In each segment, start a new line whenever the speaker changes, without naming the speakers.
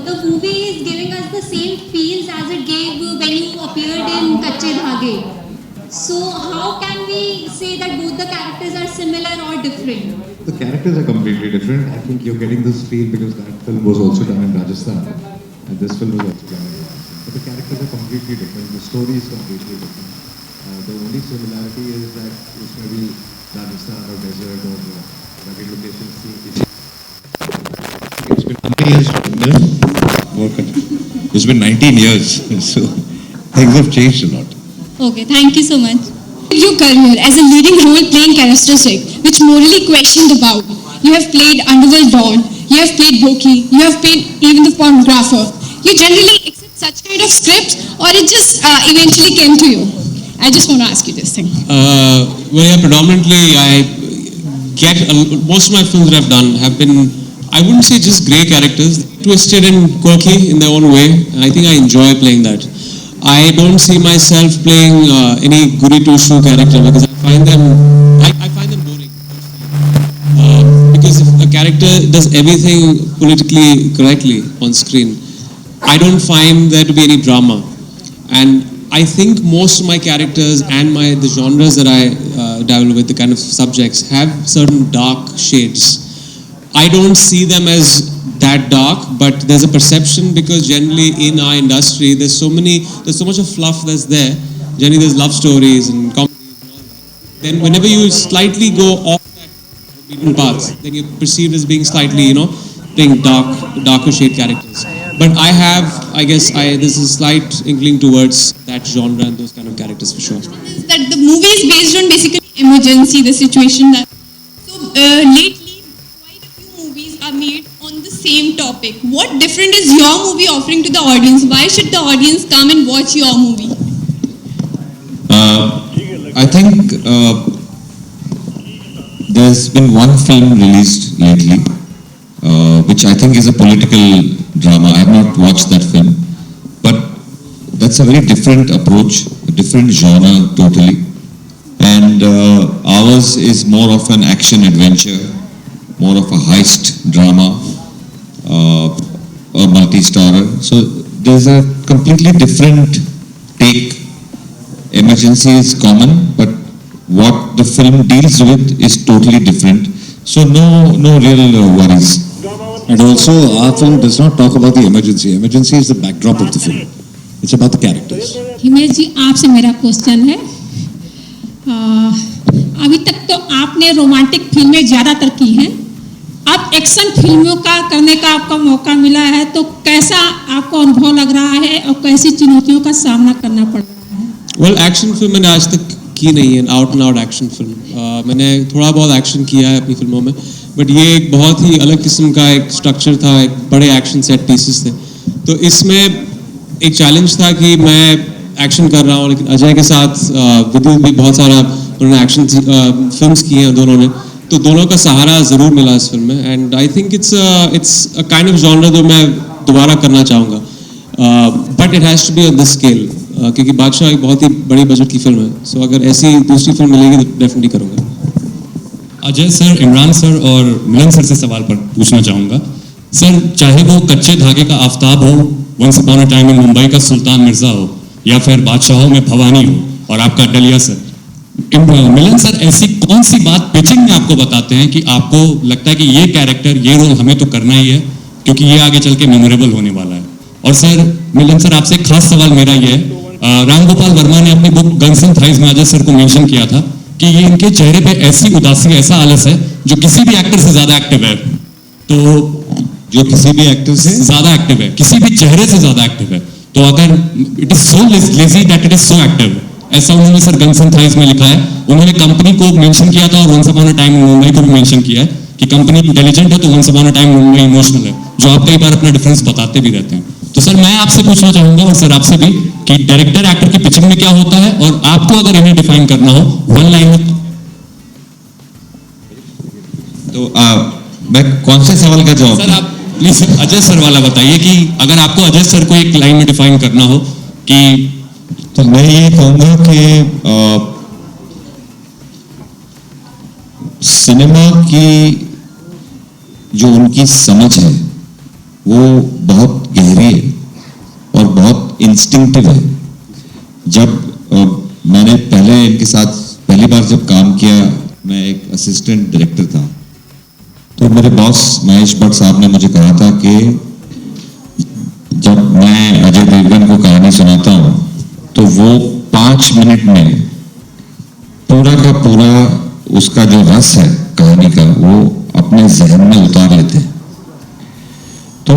the movie is giving us the same feels as it gave when you appeared in Kache Dhage. So how can we say that both the characters are similar or different?
The characters are completely different. I think you're getting this feel because that film was also done in Rajasthan, and this film was also done in Rajasthan. But the characters are completely different. The story is completely different. The only similarity is that it's maybe Rajasthan or desert or rugged locations. It's been 20 years. It's been 19 years, so things have changed a lot.
Okay, thank you so much.
Your career as a leading role-playing characteristic, which morally questioned about. You have played Underworld Dawn, you have played Boki, you have played even the pornographer. You generally accept such kind of scripts, or it just eventually came to you? I just want to ask you this thing.
Well, yeah, predominantly I get most of my films that I've done have been, I wouldn't say just grey characters, twisted and quirky in their own way. I think I enjoy playing that. I don't see myself playing any Guri Two-Shoe character because I find them boring. Because if a character does everything politically correctly on screen, I don't find there to be any drama. And I think most of my characters and the genres that I dabble with, the kind of subjects, have certain dark shades. I don't see them as that dark, but there's a perception because generally in our industry there's so much of fluff that's there. Generally there's love stories and comedies and all that. Then whenever you slightly go off that beaten path, then you're perceived as being slightly, playing darker shade characters. But there's a slight inkling towards that genre and those kind of characters for sure.
That the movie is based on basically emergency, the situation that. So lately, quite a few movies are made on the same topic. What different is your movie offering to the audience? Why should the audience come and watch your movie?
I think there's been one film released lately, which I think is a political drama. I have not watched that film, but that's a very different approach, a different genre totally. And ours is more of an action adventure, more of a heist drama, a multi-starrer. So there's a completely different take. Emergency is common, but what the film deals with is totally different. So no real worries.
And also, our film does not talk about the emergency. Emergency is the backdrop of the film. It's about the characters.
Himesh जी, आपसे मेरा question है, अभी तक तो आपने romantic फिल्में ज़्यादातर की हैं, अब एक्शन फिल्मों का करने का आपका मौका मिला है, तो कैसा आपको अनुभव लग रहा है और कैसी चुनौतियों का सामना करना पड़ रहा है?
Well, एक्शन फिल्म मैंने आज तक की नहीं है, out and out action film. मैंने थोड़ा बहुत एक्शन किया है अपनी फिल्मों में, बट ये एक बहुत ही अलग किस्म का एक स्ट्रक्चर था, एक बड़े एक्शन सेट पीसेस थे. तो इसमें एक चैलेंज था कि मैं एक्शन कर रहा हूँ, लेकिन अजय के साथ विद्युत भी बहुत सारा उन्होंने एक्शन फिल्म्स की हैं दोनों ने, तो दोनों का सहारा ज़रूर मिला इस फिल्म में. And I think it's a kind of genre जो मैं दोबारा करना चाहूँगा, but it has to be on this scale, क्योंकि बादशाह एक बहुत ही बड़ी बजट की फिल्म है. सो अगर ऐसी दूसरी फिल्म मिलेगी तो डेफिनेटली करूँगा.
अजय सर, इमरान सर और मिलन सर से सवाल पर पूछना चाहूँगा. सर, चाहे वो कच्चे धागे का आफताब हो, once upon a time in Mumbai का सुल्तान मिर्जा हो, या फिर बादशाहों में भवानी हो और आपका डलिया सर, मिलन सर ऐसी कौन सी बात पिचिंग में आपको बताते हैं कि आपको लगता है कि ये कैरेक्टर, ये रोल हमें तो करना ही है क्योंकि ये आगे चल के मेमोरेबल होने वाला है? और सर, मिलन सर, आपसे एक खास सवाल मेरा ये है, राम गोपाल वर्मा ने अपनी बुक गन्स एंड थाइज में अजय सर को मेंशन किया था कि ये इनके चेहरे पे ऐसी उदासी, ऐसा आलस है जो किसी भी एक्टर से ज्यादा एक्टिव है. तो जो किसी भी एक्टर से ज्यादा एक्टिव है, किसी भी चेहरे से ज्यादा एक्टिव है, तो अगर it is so lazy that it is so active, ऐसा उन्होंने सर गन्स एंड थाइज में लिखा है. उन्होंने कंपनी को मेंशन किया था और once upon a time in Mumbai को भी मेंशन किया है कि कंपनी इंटेलिजेंट है तो once upon a time in Mumbai emotional है, जो आप कई बार अपना डिफरेंस बताते भी रहते हैं. तो सर, मैं आपसे पूछना चाहूंगा और सर आपसे भी कि डायरेक्टर एक्टर की पिचिंग में क्या होता है, और आपको अगर इन्हें डिफाइन करना हो वन लाइन में,
तो मैं कौन से सवाल का जवाब?
सर आप प्लीज अजय सर वाला बताइए कि अगर आपको अजय सर को एक लाइन में डिफाइन करना हो कि,
तो मैं ये कहूँगा कि सिनेमा की जो उनकी समझ है वो बहुत गहरी है और बहुत इंस्टिंक्टिव है। जब मैंने पहले इनके साथ पहली बार जब काम किया, मैं एक असिस्टेंट डायरेक्टर था, तो मेरे बॉस महेश भट्ट साहब ने मुझे कहा था कि जब मैं अजय देवगन को कहानी सुनाता हूँ तो वो 5 मिनट में पूरा का पूरा उसका जो रस है कहानी का वो अपने जहन में उतार लेते हैं। तो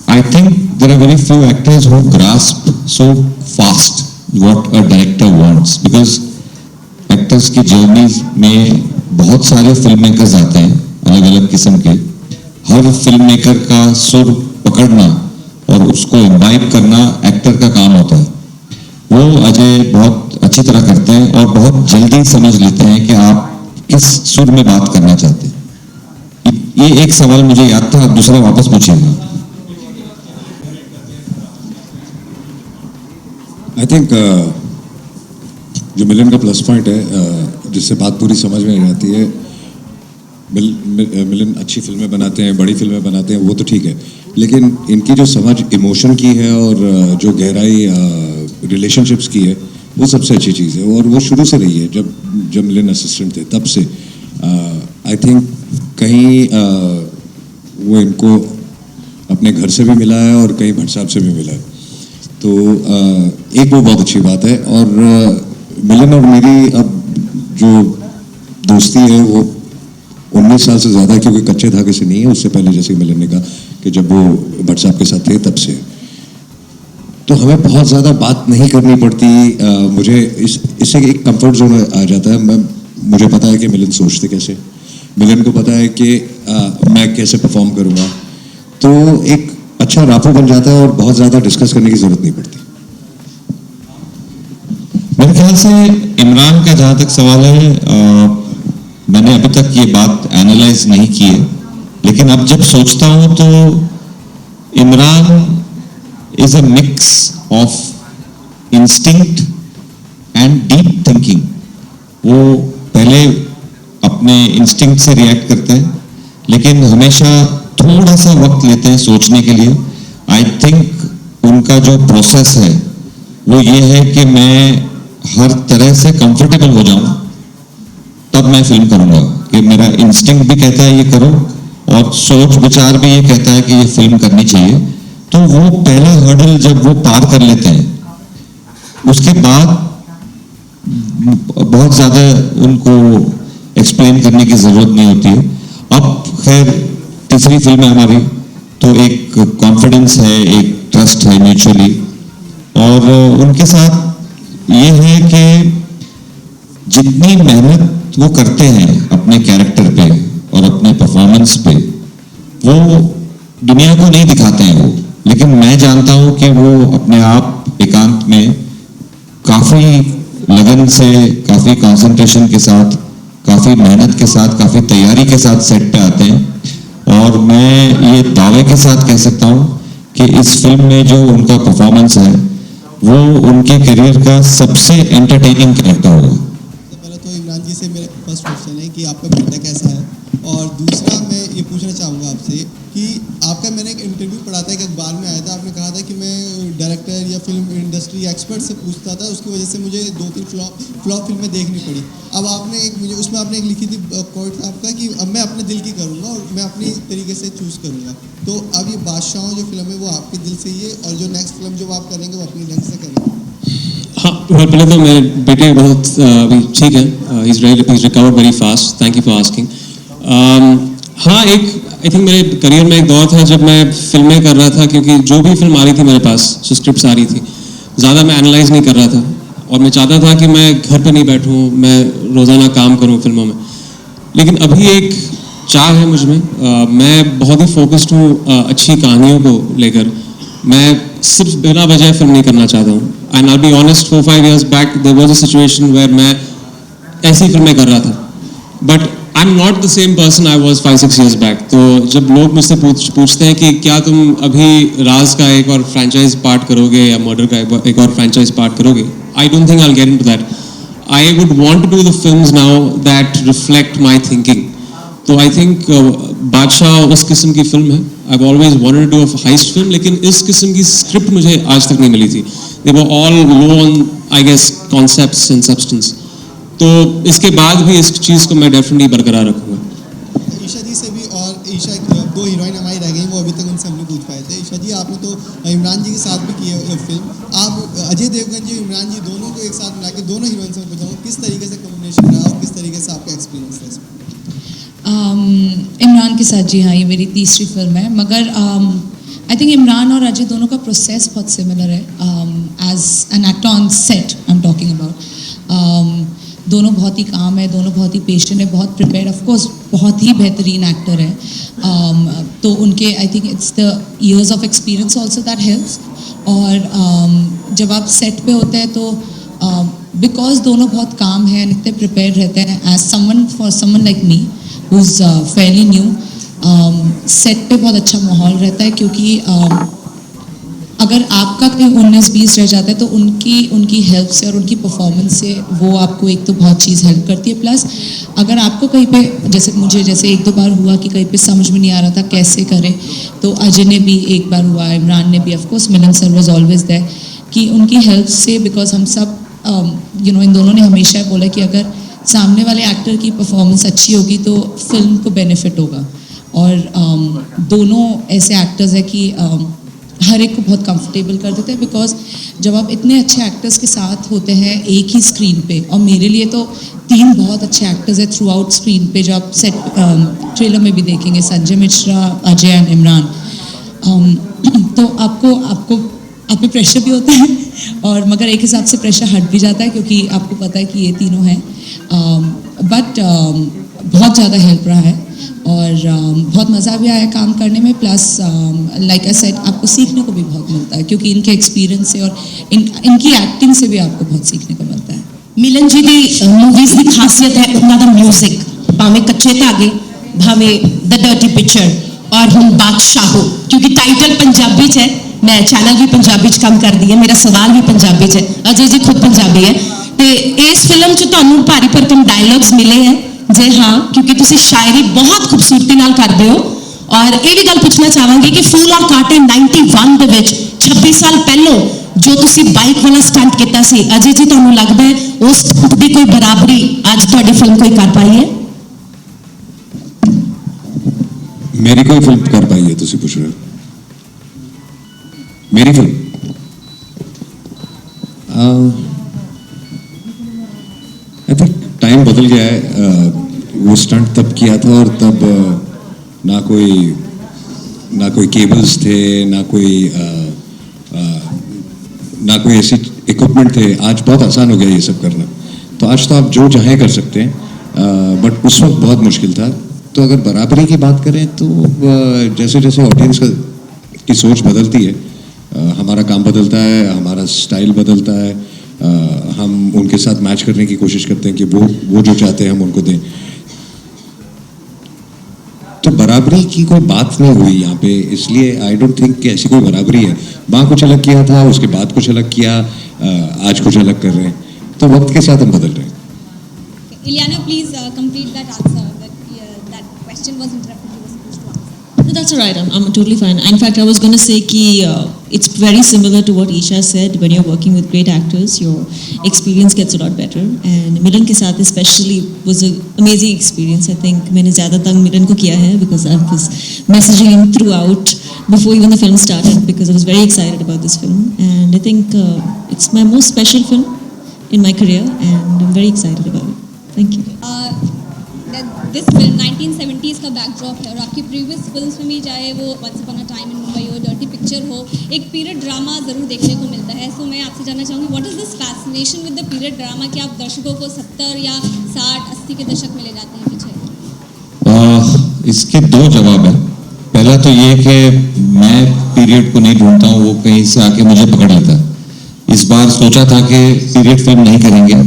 I think there are very few actors who grasp so fast what a director wants, because actors की जर्नी में बहुत सारे फिल्म मेकर्स आते हैं अलग अलग किस्म के। हर फिल्म मेकर का सुर पकड़ना और उसको इम्बाइब करना एक्टर का काम होता है। वो अजय बहुत अच्छी तरह करते हैं और बहुत जल्दी समझ लेते हैं कि आप किस सुर में बात करना चाहते हैं। ये एक सवाल मुझे याद था, आप दूसरा वापस पूछिएगा।
आई थिंक जो मिलन का प्लस पॉइंट है, जिससे बात पूरी समझ में आ जाती है, मिलन अच्छी फिल्में बनाते हैं, बड़ी फिल्में बनाते हैं, वो तो ठीक है, लेकिन इनकी जो समझ इमोशन की है और जो गहराई रिलेशनशिप्स की है, वो सबसे अच्छी चीज़ है। और वो शुरू से रही है, जब मिलन असिस्टेंट थे तब से। आई थिंक कहीं वो इनको अपने घर से भी मिला है और कहीं भट्ट साहब से भी मिला है, तो एक वो बहुत अच्छी बात है। और मिलन और मेरी अब जो दोस्ती है वो 19 साल से ज़्यादा, क्योंकि कच्चे धागे से नहीं है, उससे पहले जैसे मिलन ने कहा कि जब वो भट्ट साहब के साथ थे तब से। तो हमें बहुत ज़्यादा बात नहीं करनी पड़ती। मुझे इससे एक कंफर्ट जोन आ जाता है। मुझे पता है कि मिलन सोचते कैसे, मिलन को पता है कि मैं कैसे परफॉर्म करूँगा, तो एक अच्छा रापो बन जाता है और बहुत ज़्यादा डिस्कस करने की ज़रूरत नहीं पड़ती।
मेरे ख्याल से इमरान का जहाँ तक सवाल है, मैंने अभी तक ये बात एनालाइज नहीं की है, लेकिन अब जब सोचता हूँ तो Imran is a mix of instinct and deep thinking. वो पहले अपने इंस्टिंक्ट से रिएक्ट करते हैं, लेकिन हमेशा थोड़ा सा वक्त लेते हैं सोचने के लिए। आई थिंक उनका जो प्रोसेस है वो ये है कि मैं हर तरह से कंफर्टेबल हो जाऊं तब मैं फिल्म करूंगा, कि मेरा इंस्टिंक्ट भी कहता है ये करो और सोच विचार भी ये कहता है कि ये फिल्म करनी चाहिए। तो वो पहला हर्डल जब वो पार कर लेते हैं, उसके बाद बहुत ज़्यादा उनको एक्सप्लेन करने की ज़रूरत नहीं होती है। अब खैर तीसरी फिल्म है हमारी, तो एक कॉन्फिडेंस है, एक ट्रस्ट है म्यूचुअली, और उनके साथ ये है कि जितनी मेहनत वो करते हैं अपने कैरेक्टर पे और अपने परफॉर्मेंस पे, वो दुनिया को नहीं दिखाते हैं वो, लेकिन मैं जानता हूं कि वो अपने आप एकांत में काफ़ी लगन से, काफ़ी कंसंट्रेशन के साथ, काफ़ी मेहनत के साथ, काफ़ी तैयारी के साथ सेट पे आते हैं। और मैं ये दावे के साथ कह सकता हूं कि इस फिल्म में जो उनका परफॉर्मेंस है वो उनके करियर का सबसे एंटरटेनिंग कैरेक्टर होगा।
पहले तो इमरान जी से मेरा फर्स्ट क्वेश्चन है कि आपका बेटा कैसा है, और दूसरा मैं ये पूछना चाहूँगा आपसे कि आपका, मैंने एक इंटरव्यू पढ़ा था, एक अखबार में आया था, आपने कहा था कि मैं डायरेक्टर या फिल्म इंडस्ट्री एक्सपर्ट से पूछता था, उसकी वजह से मुझे 2-3 फ्लॉप फिल्में देखनी पड़ी। अब आपने उसमें आपने एक लिखी थी कोट आपका कि अब मैं अपने दिल की करूँगा और मैं अपनी तरीके से चूज़ करूँगा। तो अब ये बादशाहों जो फिल्म है वो आपके दिल से ही है, और जो नेक्स्ट फिल्म जो आप करेंगे वो अपनी ढंग से करेंगे।
हाँ, पहले तो मेरे बेटे बहुत अभी ठीक है, he's recovered very fast, thank you for asking। हाँ, आई थिंक मेरे करियर में एक दौर था जब मैं फिल्में कर रहा था, क्योंकि जो भी फिल्म आ रही थी मेरे पास, जो स्क्रिप्ट आ रही थी, ज़्यादा मैं एनालाइज नहीं कर रहा था, और मैं चाहता था कि मैं घर पे नहीं बैठूँ, मैं रोज़ाना काम करूँ फिल्मों में। लेकिन अभी एक चाह है मुझ में, मैं बहुत ही फोकस्ड हूँ अच्छी कहानियों को लेकर। मैं सिर्फ बिना वजह फिल्म नहीं करना चाहता हूँ। And I be honest, 4-5 years back there was a situation where मैं ऐसी फिल्में कर रहा था, but I am not the same person I was 5-6 years back. तो जब लोग मुझसे पूछते हैं कि क्या तुम अभी राज का एक और फ्रेंचाइज पार्ट करोगे या मर्डर का एक और फ्रेंचाइज पार्ट करोगे, I don't think I will get into that. I would want to do the films now that reflect my thinking. तो आई थिंक बादशाह उस किस्म की फिल्म है. I've always wanted to do a heist film, लेकिन इस किस्म की स्क्रिप्ट मुझे आज तक नहीं मिली थी. They were all low on, I guess, concepts and substance. तो इसके बाद भी इस चीज़ को मैं डेफिनेटली बरकरार रखूँगा.
ईशा जी से भी, और ईशा 2 हीरोइन हमारी रह गई, वो अभी तक उनसे हम नहीं पूछ पाए थे. ईशा जी, आपने तो इमरान जी के साथ भी की है फिल्म. आप अजय देवगन जी, इमरान जी दोनों को एक साथ मिला के दोनों हीरोइन से मैं पूछाऊँ किस तरीके से कॉम्बिनेशन रहा और किस तरीके से आपका एक्सपीरियंस था इसमें?
इमरान के साथ, जी हाँ, ये मेरी तीसरी फिल्म है. मगर आई थिंक इमरान और अजय दोनों का प्रोसेस बहुत सिमिलर है. As an actor on set I am talking about. दोनों बहुत ही काम है, दोनों बहुत ही पेशेंट है, बहुत प्रिपेयर्ड. ऑफ कोर्स बहुत ही बेहतरीन एक्टर है. तो उनके आई think it's the years of experience also that helps. और जब आप सेट पे होते हैं तो बिकॉज दोनों बहुत काम है, इतने प्रिपेयर्ड रहते हैं. As someone, for someone like me who is fairly new, set पे बहुत अच्छा माहौल रहता है. क्योंकि अगर आपका कहीं 19-20 रह जाता है तो उनकी हेल्प से और उनकी परफॉर्मेंस से वो आपको एक तो बहुत चीज़ हेल्प करती है. प्लस अगर आपको कहीं पे, जैसे मुझे 1-2 बार हुआ कि कहीं पे समझ में नहीं आ रहा था कैसे करें, तो अजय ने भी एक बार हुआ, इमरान ने भी, of course Milan sir was always there, कि उनकी हेल्प से, बिकॉज हम सब इन दोनों ने हमेशा बोला कि अगर सामने वाले एक्टर की परफॉर्मेंस अच्छी होगी तो फिल्म को बेनिफिट होगा. और दोनों ऐसे एक्टर्स हैं कि हर एक को बहुत कंफर्टेबल कर देते हैं. बिकॉज जब आप इतने अच्छे एक्टर्स के साथ होते हैं एक ही स्क्रीन पे, और मेरे लिए तो 3 बहुत अच्छे एक्टर्स हैं थ्रू आउट स्क्रीन पे, जो आप सेट ट्रेलर में भी देखेंगे, संजय मिश्रा, अजय एंड इमरान. तो आपको आप पे प्रेशर भी होता है, और मगर एक हिसाब से प्रेशर हट भी जाता है क्योंकि आपको पता है कि ये तीनों हैं. बट बहुत ज़्यादा हेल्प रहा है और बहुत मज़ा भी आया काम करने में. प्लस लाइक आई सेड, आपको सीखने को भी बहुत मिलता है क्योंकि इनके एक्सपीरियंस से और इनकी एक्टिंग से भी आपको बहुत सीखने को मिलता है.
मिलन जी दी मूवीज की खासियत है उन्हों का म्यूजिक, भावें कच्चे धागे, भावें द डर्टी पिक्चर और हम बादशाह हो. क्योंकि टाइटल पंजाबी च है, मैं चैनल भी पंजाबी च काम करती है, मेरा सवाल भी पंजाबी च है, अजय जी खुद पंजाबी है. तो इस फिल्म च तुहानू भारी भरकम डायलॉग्स मिले हैं जे हाँ, क्योंकि तुसी शायरी बहुत खूबसूरती नाल करदे हो. और ये भी गल पूछना चाहांगी कि फूल और कांटे 91 दे विच 26 साल पहलों जो तुसी बाइक वाला स्टंट किया सी, अजय जी तुहानू लगदा है उस स्टंट दी कोई बराबरी अज तुहाडी फिल्म कोई कर पाई है?
मेरी कोई फिल्म कर पाई है तुसी पूछ रहे हो? मेरी फिल्म आई थिंक टाइम बदल गया है. वो स्टंट तब किया था और तब ना कोई केबल्स थे, ना कोई ऐसी इक्विपमेंट थे. आज बहुत आसान हो गया ये सब करना. तो आज तो आप जो चाहें कर सकते हैं, बट उस वक्त बहुत मुश्किल था. तो अगर बराबरी की बात करें तो जैसे जैसे ऑडियंस की सोच बदलती है, हमारा काम बदलता है, हमारा स्टाइल बदलता है, हम उनके साथ मैच करने की कोशिश करते हैं कि वो जो चाहते हैं हम उनको दें. तो बराबरी की कोई बात नहीं हुई यहाँ पे, इसलिए आई डोंट थिंक कि ऐसी कोई बराबरी है. वहाँ कुछ अलग किया था, उसके बाद कुछ अलग किया, आज कुछ अलग कर रहे हैं. तो वक्त के साथ हम बदल रहे हैं.
Ileana, please complete that answer. That question was interrupted. You were supposed to answer.
No, that's all right. I'm totally fine. In fact, I was going to say कि it's very similar to what Isha said. When you're working with great actors, your experience gets a lot better. And मिलन के साथ especially was an amazing experience. I think मैंने ज़्यादा तंग मिलन को किया है because I was messaging him throughout before even the film started because I was very excited about this film. And I think it's my most special film in my career, and I'm very excited about it. Thank you.
This film 1970s का backdrop है और आपकी previous films में भी, चाहे वो once upon a time in Mumbai हो, dirty picture हो, एक पीरियड ड्रामा ज़रूर देखने को मिलता है. सो मैं आपसे जानना चाहूँगी, what is this fascination with the period drama कि आप दर्शकों को 70 या 60-80 के दशक में ले जाते हैं पीछे?
इसके 2 जवाब हैं. पहला तो ये कि मैं पीरियड को नहीं ढूंढता हूँ, वो कहीं से आके मुझे पकड़ लेता है. इस बार सोचा था कि पीरियड फिल्म नहीं करेंगे,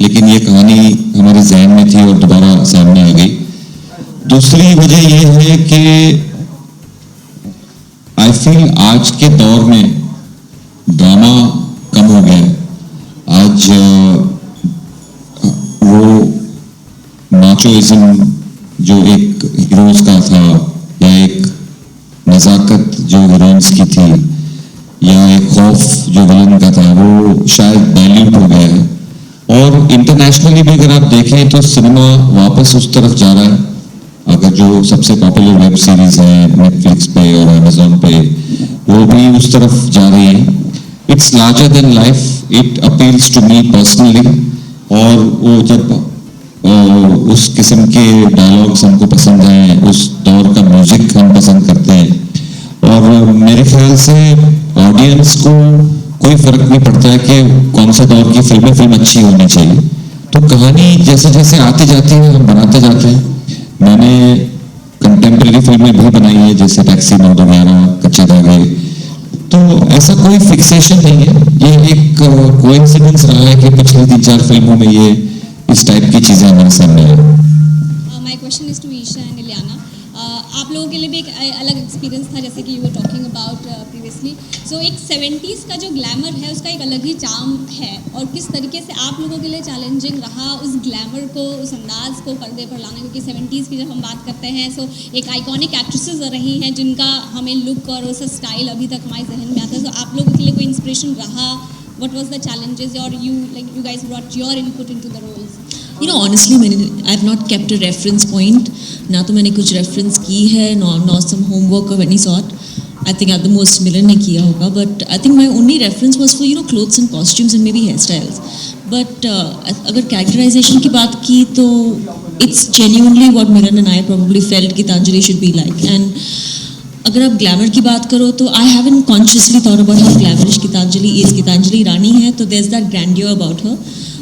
लेकिन ये कहानी हमारे जहन में थी और दोबारा सामने आ गई. दूसरी वजह ये है कि आई फील आज के दौर में ड्रामा कम हो गया है. आज वो नाचोइज्म जो एक हीरोज का था, या एक नज़ाकत जो हीरोइंस की थी, या एक खौफ जो विलन का था, वो शायद डाइल्यूट हो गया है। और इंटरनेशनली भी अगर आप देखें तो सिनेमा वापस उस तरफ जा रहा है। अगर जो सबसे पॉपुलर वेब सीरीज है नेटफ्लिक्स पे और अमेजोन पे, वो भी उस तरफ जा रही है। It's larger than life, it appeals to me personally. और वो जब उस किस्म के डायलॉग्स हमको पसंद हैं, उस दौर का म्यूजिक हम पसंद करते हैं, और मेरे ख्याल से ऑडियंस को कोई फर्क नहीं पड़ता है कि कौन सा दौर की फिल्म अच्छी होनी चाहिए। तो कहानी जैसे जैसे आती जाती है हम बनाते जाते हैं। मैंने कंटेम्प्रेरी फिल्में भी बनाई है, जैसे टैक्सी 9/11, कच्चे धागे। तो ऐसा कोई फिक्सेशन नहीं है, ये एक कोइंसिडेंस रहा है कि पिछले 3-4 फिल्मों में ये इस टाइप की चीज़ें हमारे सामने आई।
My question is to Isha and Ileana. आप लोगों के लिए भी एक अलग एक्सपीरियंस था, जैसे कि you were talking about previously. So एक 70s का जो ग्लैमर है उसका एक अलग ही चार्म है, और किस तरीके से आप लोगों के लिए चैलेंजिंग रहा उस ग्लैमर को, उस अंदाज को पर्दे पर लाना, क्योंकि 70s की जब हम बात करते हैं सो एक आइकॉनिक एक्ट्रेसेस रही हैं जिनका हमें लुक और उस स्टाइल अभी तक हमारे जहन में आता है। तो आप लोगों के लिए कोई इंस्पिरेशन रहा? What was the challenges, or you guys brought your input into the roles?
You know, honestly, I have not kept a reference point. ना तो मैंने कुछ reference की है, nor some homework of any sort. I think at the most Milan ने किया होगा, but I think my only reference was for clothes and costumes and maybe hairstyles. But अगर characterization की बात की तो it's genuinely what Milan and I probably felt Gitanjali should be like. And अगर आप ग्लैमर की बात करो तो I haven't consciously thought about how glamorous Gitanjali is. Gitanjali रानी है तो there is that grandeur about her,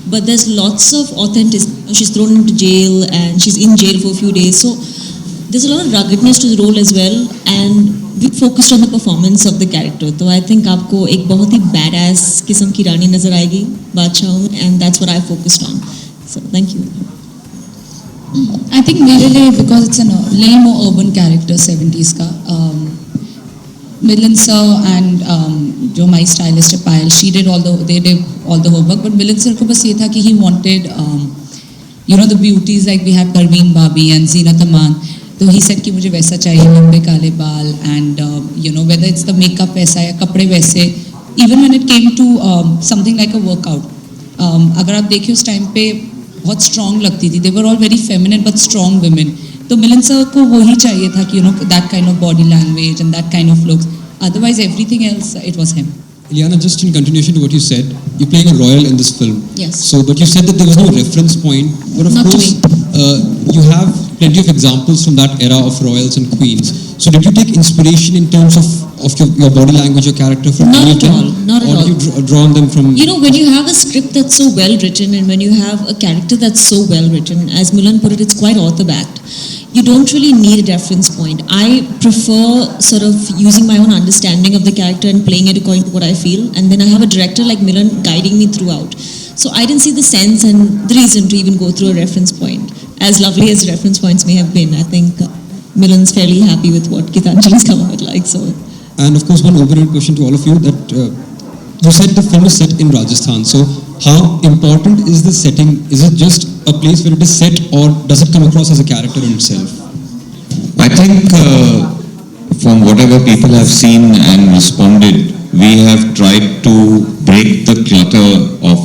but there is lots of authenticity. She is thrown into jail and she is in jail for few days, so there is a lot of ruggedness to the role as well, and we focused on the performance of the character. तो I think आपको एक बहुत ही bad S किस्म की रानी नजर आएगी बादशाह में, and that's what I focused on. So thank you.
I think मेरे लिए because it's a little more urban character 70s का, Milan sir and जो हमारी stylist है पायल, they did all the homework, but Milan sir को बस ये था कि he wanted the beauties like we have Parveen Babi and Zeenat Aman, तो he said कि मुझे वैसा चाहिए, लंबे काले बाल, and whether it's the makeup वैसा या कपड़े वैसे, even when it came to something like a workout, अगर आप देखिए उस टाइम पे बहुत स्ट्रॉन्ग लगती थी, they were all very feminine but strong women. तो मिलन सर को वही चाहिए था कि that kind of body language and that kind of looks. Otherwise everything else it was him.
Ileana, just in continuation to what you said, you're playing a royal in this film.
Yes.
So, but you said that there was no reference point. But of
Not to
course, you have plenty of examples from that era of royals and queens. So, did you take inspiration in terms of your body language, your character from
Not
any
at
of them?
all, not at
or
all.
Or you drawn them from?
When you have a script that's so well written and when you have a character that's so well written, as Milan put it, it's quite author-backed. You don't really need a reference point. I prefer sort of using my own understanding of the character and playing it according to what I feel. And then I have a director like Milan guiding me throughout. So I didn't see the sense and the reason to even go through a reference point. As lovely as reference points may have been, I think Milan's fairly happy with what Gitanjali's come out like. So.
And of course, one overall question to all of you, that you said the film is set in Rajasthan. So how important is the setting? Is it just a place where it is set, or does it come across as a character in itself?
I think from whatever people have seen and responded, we have tried to break the clutter of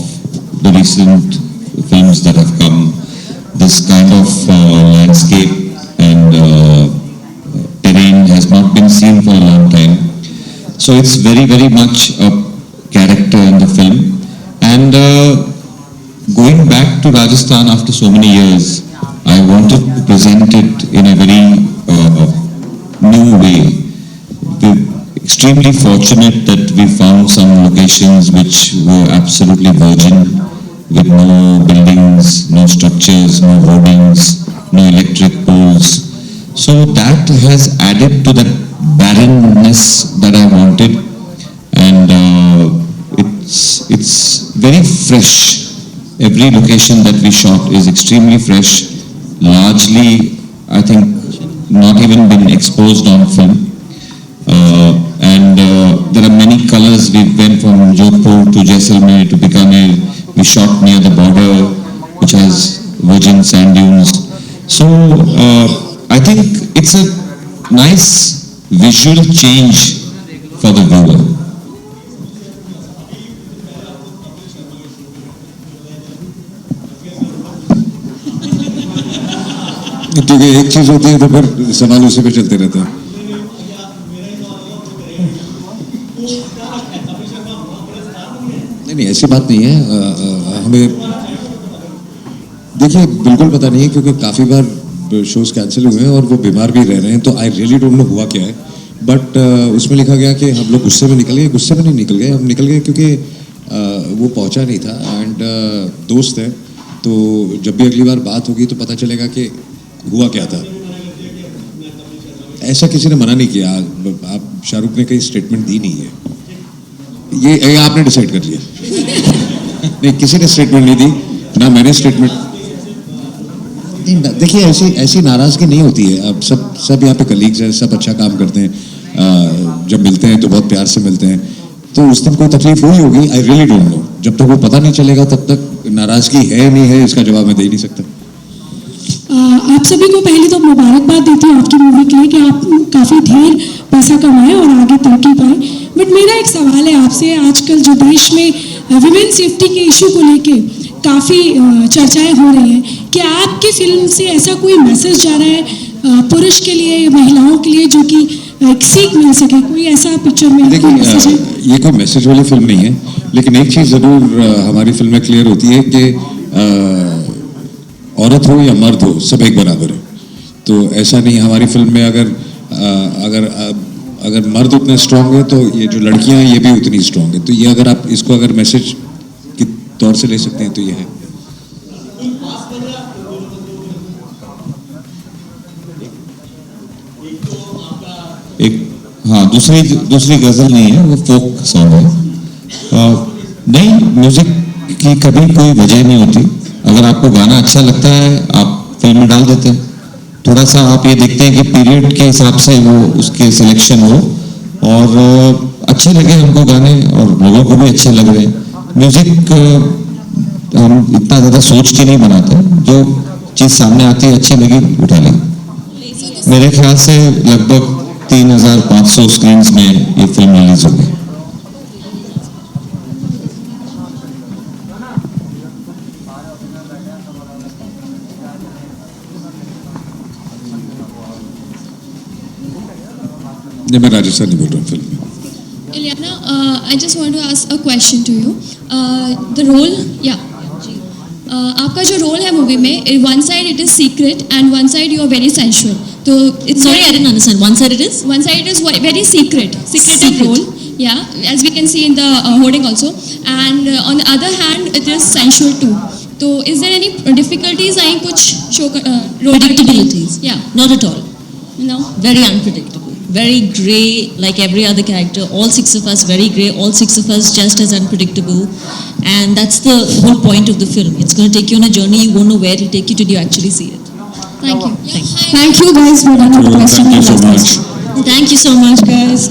the recent films that have come. This kind of landscape and terrain has not been seen for a long time. So it's very, very much a character in the film. And going back to Rajasthan after so many years, I wanted to present it in a very new way. We're extremely fortunate that we found some locations which were absolutely virgin, with no buildings, no structures, no hoardings, no electric poles. So that has added to that barrenness that I wanted, and it's very fresh. Every location that we shot is extremely fresh, largely I think not even been exposed on film, and there are many colors. We went from Jodhpur to Jaisalmer to Bikaner. We shot near the border, which has virgin sand dunes. So I think it's a nice visual change for the viewer.
क्योंकि एक चीज होती है तो फिर सवाल उसी पे चलते रहते हैं। नहीं ऐसी बात नहीं है। हमें देखिए बिल्कुल पता नहीं है क्योंकि काफ़ी बार शोज कैंसिल हुए हैं और वो बीमार भी रह रहे हैं, तो आई रियली डोंट नो हुआ क्या है। बट उसमें लिखा गया कि हम लोग गुस्से में निकल गए। गुस्से में नहीं निकल गए, हम निकल गए क्योंकि वो पहुंचा नहीं था। एंड दोस्त है तो जब भी अगली बार बात होगी तो पता चलेगा कि हुआ क्या था। ऐसा किसी ने मना नहीं किया। आप शाहरुख ने कहीं स्टेटमेंट दी नहीं है, ये आपने डिसाइड कर लिया। नहीं किसी ने स्टेटमेंट नहीं दी, ना मैंने स्टेटमेंट। देखिए ऐसी नाराजगी नहीं होती है। अब सब यहाँ पे कलीग्स हैं, सब अच्छा काम करते हैं। जब मिलते हैं तो बहुत प्यार से मिलते हैं, तो उस दिन कोई तकलीफ हुई होगी। I really don't know. जब तक वो पता नहीं चलेगा तब तक नाराजगी है नहीं है इसका जवाब मैं दे ही नहीं सकता।
आप सभी को पहले तो मुबारकबाद देती हूँ आपकी मूवी के लिए कि आप काफ़ी ढेर पैसा कमाए और आगे तरक्की पाए। बट मेरा एक सवाल है आपसे, आजकल जो देश में विमेन सेफ्टी के इशू को लेके काफ़ी चर्चाएं हो रही हैं, क्या आपकी फिल्म से ऐसा कोई मैसेज जा रहा है पुरुष के लिए, महिलाओं के लिए, जो कि एक सीख मिल सके? कोई ऐसा पिक्चर में कोई मैसेज है?
ये कोई मैसेज वाली फिल्म नहीं है, लेकिन एक चीज़ ज़रूर हमारी फिल्म में क्लियर होती है कि औरत हो या मर्द हो सब एक बराबर है। तो ऐसा नहीं, हमारी फिल्म में अगर मर्द उतने स्ट्रांग है तो ये जो lड़कियां हैं ये भी उतनी स्ट्रांग है। तो ये अगर आप इसको अगर मैसेज के तौर से ले सकते हैं तो ये है।
हाँ, दूसरी गजल नहीं है, वो फोक सॉन्ग है। नहीं, म्यूजिक की कभी कोई वजह नहीं होती। अगर आपको गाना अच्छा लगता है आप फिल्म में डाल देते हैं। थोड़ा सा आप ये देखते हैं कि पीरियड के हिसाब से वो उसके सिलेक्शन हो और अच्छे लगे हमको गाने और लोगों को भी अच्छे लग रहे हैं। म्यूजिक हम इतना ज़्यादा सोच के नहीं बनाते, जो चीज़ सामने आती है अच्छी लगी उठा ली। मेरे ख्याल से लगभग 3500 स्क्रीन्स में ये फिल्म रिलीज होगी।
मैं राजस्थान नहीं बोल रहा हूँ फिल्म में।
Ileana, I just want to ask a question to you. The role, आपका जो रोल है मूवी में, one side it is secret and one side you are very sensual. तो
Sorry, I didn't understand. One side it is?
One side is very secretive role. Yeah, as we can see in the hoarding also. And on the other hand, it is sensual too. So is there any difficulties आए कुछ show role?
Predictabilities?
Yeah.
Not at all.
No.
Very unpredictable. Very grey, like every other character. All six of us very grey. All six of us just as unpredictable. And that's the whole point of the film. It's going to take you on a journey. You won't know where it'll take you till you actually see it.
Thank you.
Thank you guys for that question.
Thank you so much.
Thank you so much, guys.